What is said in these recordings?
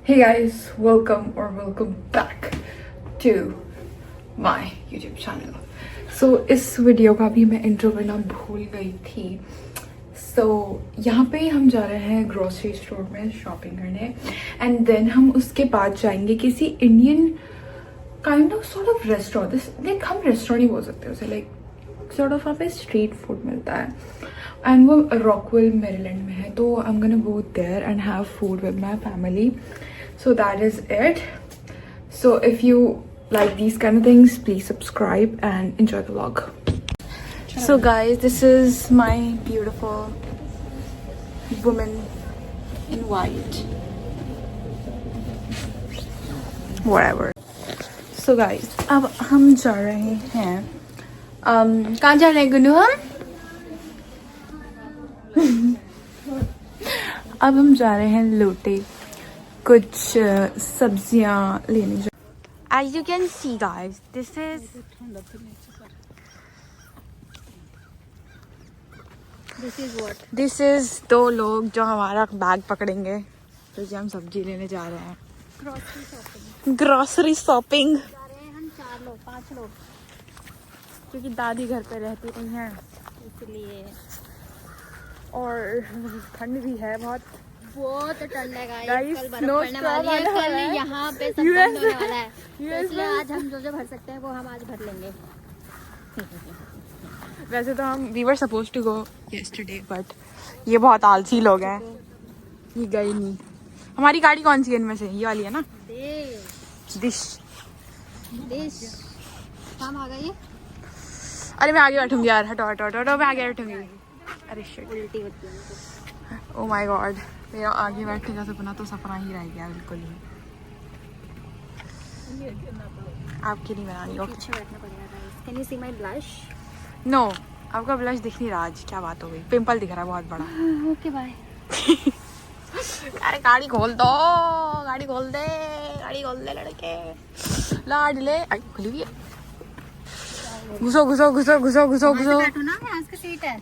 Hey guys, welcome back to my YouTube channel. So इस video का भी मैं इंट्रो करना भूल गई थी. So यहाँ पे हम जा रहे हैं ग्रोसरी स्टोर में शॉपिंग करने एंड देन हम उसके बाद जाएंगे किसी Indian kind of sort of restaurant. Like हम रेस्टोरेंट ही बोल सकते हैं उसे. लाइक सॉर्ट ऑफ वहाँ पे स्ट्रीट फूड मिलता है एंड वो रॉकवेल मेरीलैंड में है. तो I am gonna go there and have food with my family. So that is it. So if you like these kind of things, please subscribe and enjoy the vlog. So guys, this is my beautiful woman in white. Whatever. So guys, अब हम जा रहे हैं कहाँ जा रहे हैं गुनू हम? अब हम जा रहे हैं लोटे कुछ सब्जियां लेने. As you can see guys, this is दो लोग जो हमारा बैग पकड़ेंगे क्योंकि हम सब्जी लेने जा रहे हैं. ग्रोसरी शॉपिंग जा रहे हैं हम 4 लोग 5 लोग क्योंकि दादी घर पे रहती नहीं है इसलिए. और ठंड भी है बहुत ठंड है Guys, गाइस. कल बर्फ snow पड़ने storm वाली है. आने वाला कल है. यहाँ पे सब बंद होने वाला है. तो US इसलिए में. आज हम जो भर सकते हैं वो हम आज भर लेंगे. वैसे तो हम we were suppose to go yesterday but ये बहुत आलसी लोग हैं, ये गए नहीं. हमारी गाड़ी कौन सी है इनमें से? ये वाली है ना, डिश. काम आ गई. अरे मैं आगे बैठूंगी यार. हटो हटो हटो हटो, मैं आगे बैठूंगी. अरे शिट, उल्टी होती है. Oh my God. मेरा आगे बैठने का सपना तो सपना ही रह गया बिल्कुल ही. आपकी नहीं बनानी. ओके पीछे बैठना पड़ेगा guys. Can you see my blush? No, आपका ब्लश दिख नहीं रहा आज. क्या बात हो गई? पिंपल दिख रहा है बहुत बड़ा. Okay bye. अरे गाड़ी खोल दो, गाड़ी खोल दे, गाड़ी खोल दे लड़के. लाडले खुली हुई है. घुसो घुसो घुसो घुसो घुसो घुसो. बैठो ना, यहाँ की सीट है.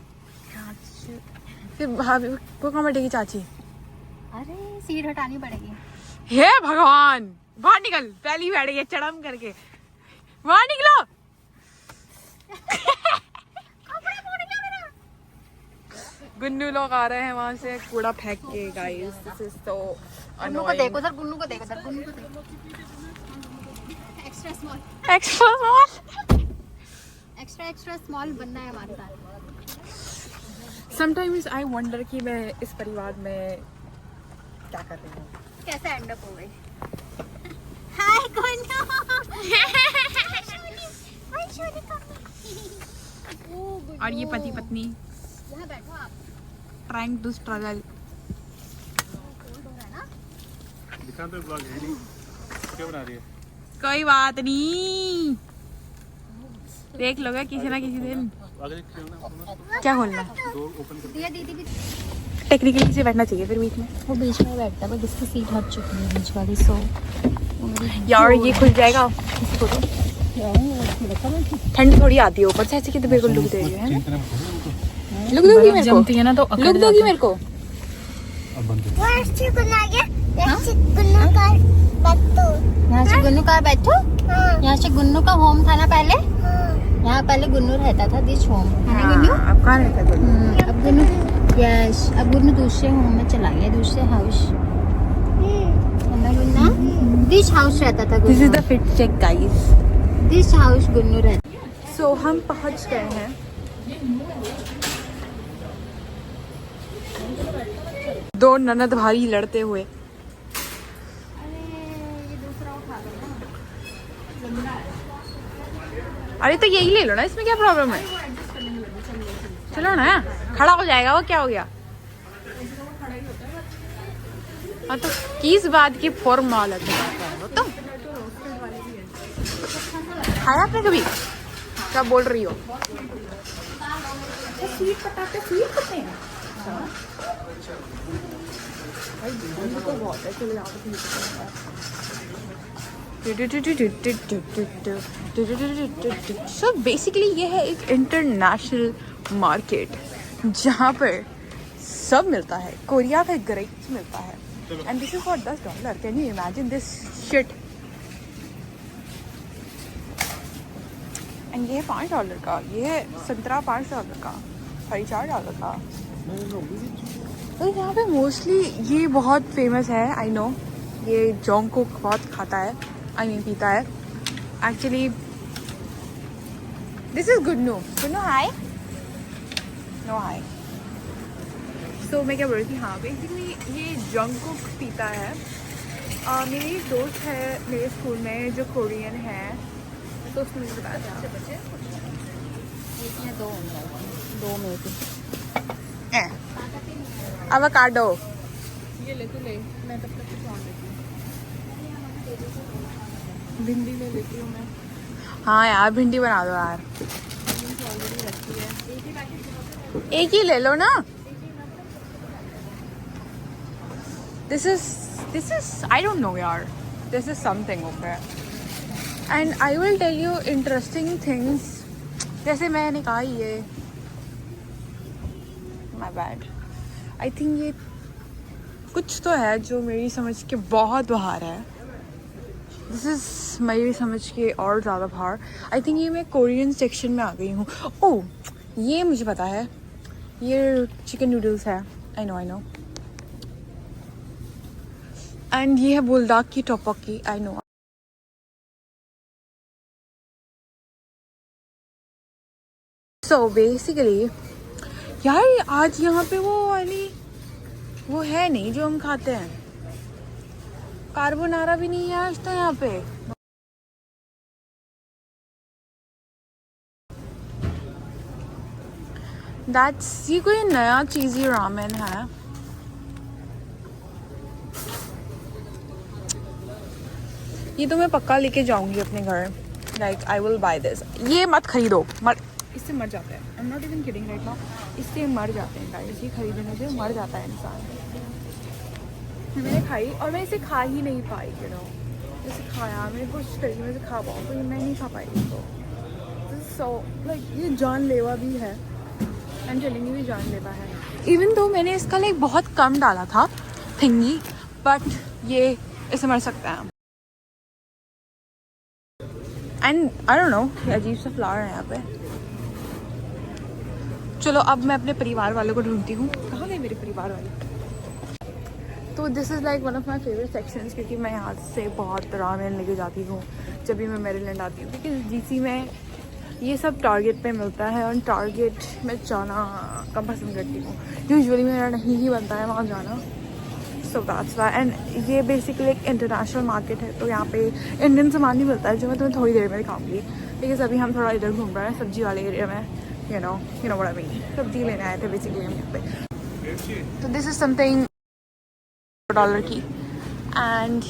फिर भाभी वो कहाँ बैठेगी चाची? अरे सीट हटानी पड़ेगी. हे भगवान, बाहर निकल. पहली बैठ गई चढ़म करके. बाहर निकलो. गुन्नू लोग आ रहे हैं वहां से कूड़ा फेंक के. Guys this is so Gunnu को देखो सर, गुन्नू को देखो सर, गुन्नू को देखो. Extra small, extra small. Extra small बनना है हमारे साथ. समटाइम्स आई वंडर कि मैं इस परिवार में क्या कर रही हूँ. कैसे एंड अप हो गई. हाय गुन्नू. और ये पति पत्नी यहाँ बैठो आप. Trying to struggle. कोल्ड हो रहा है ना. दिखा तो ब्लॉग है नहीं, क्या बना रही है? कोई बात नहीं, देख लोगे किसी ना किसी दिन. आगे खोलना, क्या खोलना? डोर ओपन कर. दिया दीदी भी. टेक्निकली से बैठना चाहिए फिर बीच में. वो बीच में बैठता है बट इसकी सीट हट चुकी है बीच वाली. सो यार ये खुल जाएगा. किसी को तो ठंड थोड़ी आती है ऊपर से. ऐसे कि तो बिल्कुल लुक दे रही है. लुक दोगी मेरे को? जमती है ना तो लुक दोगी मेरे को? अब बंद कर. यहाँ से गुन्नू कार बैठो. यहाँ से गुन्नू का होम था ना पहले. यहाँ पहले गुन्नू रहता था. दिस होम है ना गुन्नू. अब कहाँ रहता है गुन्नू? अब गुन्नू यस, अब गुन्नू दूसरे होम में चला गया, दूसरे हाउस. है ना गुन्नू. दिस हाउस रहता था this is Gunnu. The fit check guys. This house Gunnu रहता. सो हम पहुंच गए हैं. दो ननद भाई लड़ते हुए. अरे तो यही ले लो ना, इसमें क्या प्रॉब्लम है? चलो ना, खड़ा हो जाएगा. वो क्या हो गया? हाँ तो किस बात की फॉर्मालिटी है तो? खाया आपने कभी? क्या बोल रही हो? स्वीट पटाते हैं. तो बहुत है. चलो यहाँ पे. सो बेसिकली ये है एक इंटरनेशनल मार्केट जहाँ पर सब मिलता है. कोरिया का ग्रेप्स मिलता है, चलो। And this is for $10. Can you imagine this shit? And ये $5 का, ये संतरा $5 का, फल $4 का। तो यहाँ पे मोस्टली ये बहुत फेमस है, आई नो। ये जोंगकुक बहुत खाता है, आई मीन पीता है actually. This is Gunnu. Gunnu hi. No hi. So मैं क्या बोल रही थी, हाँ बेसिकली ये जोंगकुक पीता है। मेरी एक दोस्त है मेरे स्कूल में जो कोरियन है, तो उसने मुझे बताया था। इसमें 2 होंगे, 2 में से एवोकाडो। ये ले, तू ले, मैं तब तक कुछ और लेती हूँ। भिंडी ले लेती हूँ मैं। हाँ यार भिंडी बना दो यार। ऑलरेडी रखी है, एक ही ले लो ना। This is I don't know यार, this is something okay, and I will tell you interesting things। जैसे मैंने कहा ये my bad, I think ये कुछ तो है जो मेरी समझ के बहुत बाहर है। दिस इज मेरी समझ के और ज़्यादा बाहर। आई थिंक ये मैं कोरियन सेक्शन में आ गई हूँ। ओह ये मुझे पता है, ये चिकन नूडल्स है। आई नो एंड ये है बुलडाक की टोपोकी। I know. सो बेसिकली यार आज यहाँ पे वो वाली वो है नहीं जो हम खाते हैं, कार्बोनारा भी नहीं है आज तो यहाँ पे। दैट्स ये कोई नया चीज़ी रामेन है। ये तो मैं पक्का लेके जाऊंगी अपने घर। Like I will by this. ये मत खरीदो, इससे मर जाता है। I am not even kidding right now, इससे मर जाते हैं गाइस। ये खरीदने से मर जाता है इंसान। मैंने खाई और मैं इसे खा ही नहीं पाई, यू नो। जैसे खाया मैंने कोशिश करी कि मैं इसे खा पाऊँ, तो मैं नहीं खा पाई इसको। सो लाइक ये जानलेवा भी है, एंड टेलिंग भी जानलेवा है। इवन तो मैंने इसका लाइक बहुत कम डाला था थिंगी, बट ये इसे मर सकता है। एंड आई डोंट नो, अजीब सा फ्लावर है यहाँ पे। चलो अब मैं अपने परिवार वालों को ढूंढती हूँ। कहाँ गए मेरे परिवार वाले? तो this is like one of my favourite sections, क्योंकि मैं यहाँ से बहुत रामेन लेके जाती हूँ जब भी मैं मेरीलैंड आती हूँ, क्योंकि जीसी में ये सब टारगेट पे मिलता है और टारगेट में जाना कम पसंद करती हूँ। यूजुअली मेरा नहीं ही बनता है वहाँ जाना। So that's why. एंड ये बेसिकली एक इंटरनेशनल मार्केट है, तो यहाँ पे इंडियन सामान भी मिलता है जो मैं तुम्हें थोड़ी देर में दिखाऊंगी। लेकिन अभी हम थोड़ा इधर घूम रहे हैं सब्जी वाले एरिया में, you know what I mean. सब्जी लेने आए थे बेसिकली हम यहाँ पे। तो दिस इज समथिंग $1 की। एंड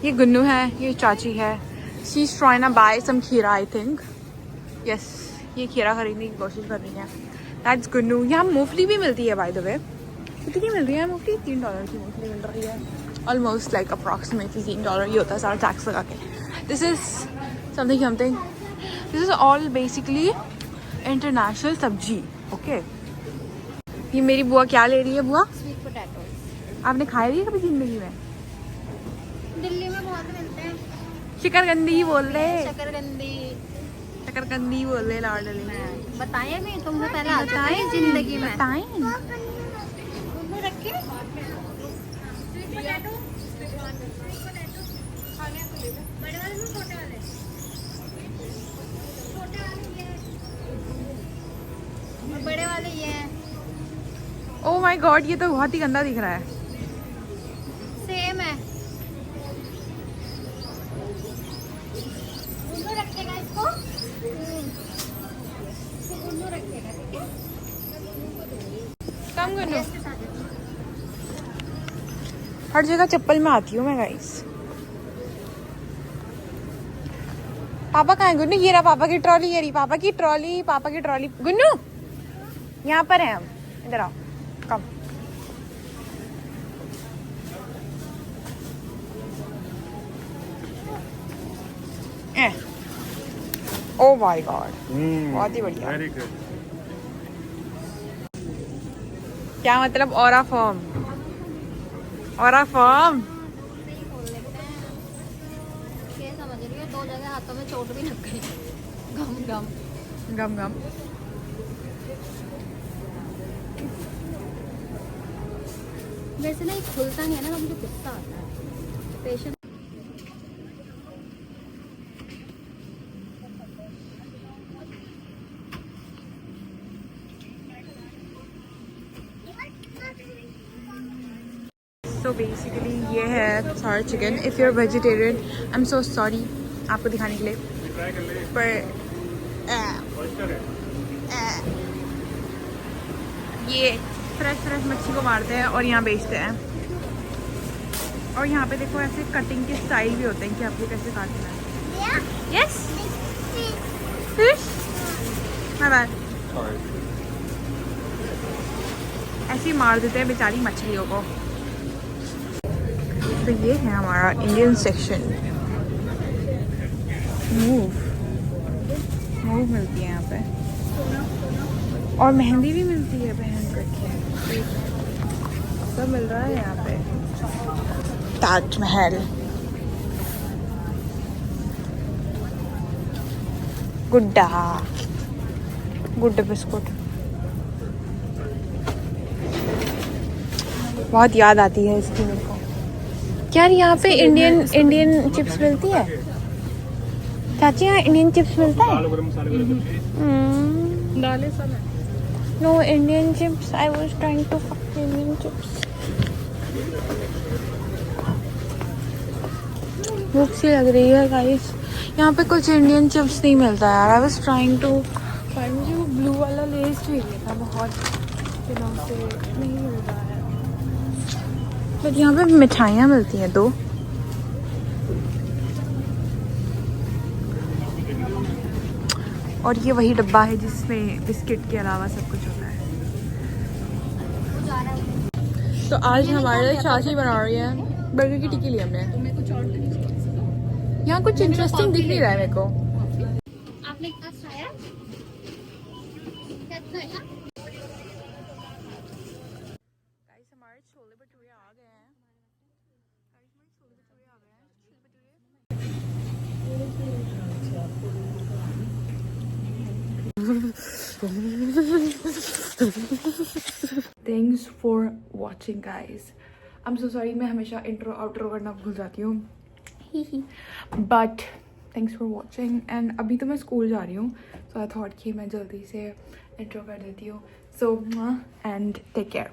ये गुन्नू है, ये चाची है। She is trying to buy some khira, I think. Yes, ये खीरा खरीदने की कोशिश कर रही है। दैट्स गुन्नू। यहाँ मूंगफली भी मिलती है बाय द वे। कितनी मिल रही है मूंगफली? $3 की मूंगफली मिल रही है। ऑलमोस्ट लाइक अप्रॉक्सीमेटली $3 ही होता है सारा टैक्स लगा के। This is something this is all basically international सब्जी। ओके, ये मेरी बुआ क्या ले रही है? बुआ स्वीट पोटैटो आपने खाई है कभी जिंदगी में? दिल्ली में बहुत मिलते हैं। शकरकंदी बोल रहे, शकरकंदी बोल रहे लाडली। बताया नहीं तुमसे पहले आता है जिंदगी में। बताएं रखे बड़े वाले में छोटे वाले बड़े वाले ये हैं। ओह माय गॉड, ये तो बहुत ही गंदा दिख रहा है। सेम है। उन्नू रखेगा इसको, उन्नू रखेगा, ठीक है। कम गुन्नू, हर जगह चप्पल में आती हूँ मैं गाइस। पापा कहाँ है? गुन्नू ये रहा पापा की ट्रॉली, ये रही पापा की ट्रॉली, पापा की ट्रॉली। गुन्नू यहाँ पर है, हम इधर आओ, कम। ओह माय गॉड, बहुत ही बढ़िया। Very good. क्या मतलब? ऑरा फॉर्म और आप फॉर्म ये समझ रही हो 2 जगह हाथों में चोट भी लग गई। गम गम गम गम। वैसे ना ये खुलता नहीं है ना, तो मुझे गुस्सा आता है। पेशेंट तो बेसिकली ये है सारा chicken. If you are vegetarian I am so sorry आपको दिखाने के लिए, ट्राई कर ले। पर ऑयस्टर है। ये फ्रेश मच्छी को मारते हैं और यहाँ बेचते हैं। और यहाँ पे देखो ऐसे कटिंग के स्टाइल भी होते हैं कि आपको कैसे काटना है। Yes fish bye bye. ऐसे ही मार देते हैं बेचारी मछलियों को। तो ये है हमारा इंडियन सेक्शन। मूव मिलती है यहाँ पे और मेहंदी भी मिलती है बहन रखी। सब मिल रहा है यहाँ पे। ताजमहल, गुड्डा बिस्कुट। बहुत याद आती है इसकी मेरे को। क्या यहाँ पे इंडियन चिप्स मिलती है? चाची यहाँ इंडियन चिप्स मिलता है? आलू गरम मसाले वाले सब्जी दालें सब है। No Indian chips. I was trying to fuck Indian chips. भूख सी लग रही है गाइस। यहाँ पे कुछ इंडियन चिप्स नहीं मिलता यार। I was trying to find, मुझे वो ब्लू वाला लेस चाहिए था, बहुत दिनों से नहीं मिल रहा है। बट यहाँ पे मिठाइयाँ मिलती हैं 2। और ये वही डब्बा है जिसमें बिस्किट के अलावा सब कुछ होता है। तो आज हमारे चाची बना रही है बर्गर की टिक्की ली हमने। यहाँ कुछ इंटरेस्टिंग दिख नहीं रहा है मेरे को। आपने क्या खाया? क्या खाया? गाइस हमारे छोले भटूरे आ गए हैं। Thanks for watching guys. I'm so sorry मैं हमेशा इंट्रो आउट्रो करना भूल जाती हूँ। But thanks for watching and अभी तो मैं स्कूल जा रही हूँ, so I thought कि मैं जल्दी से इंट्रो कर देती हूँ। So and take care.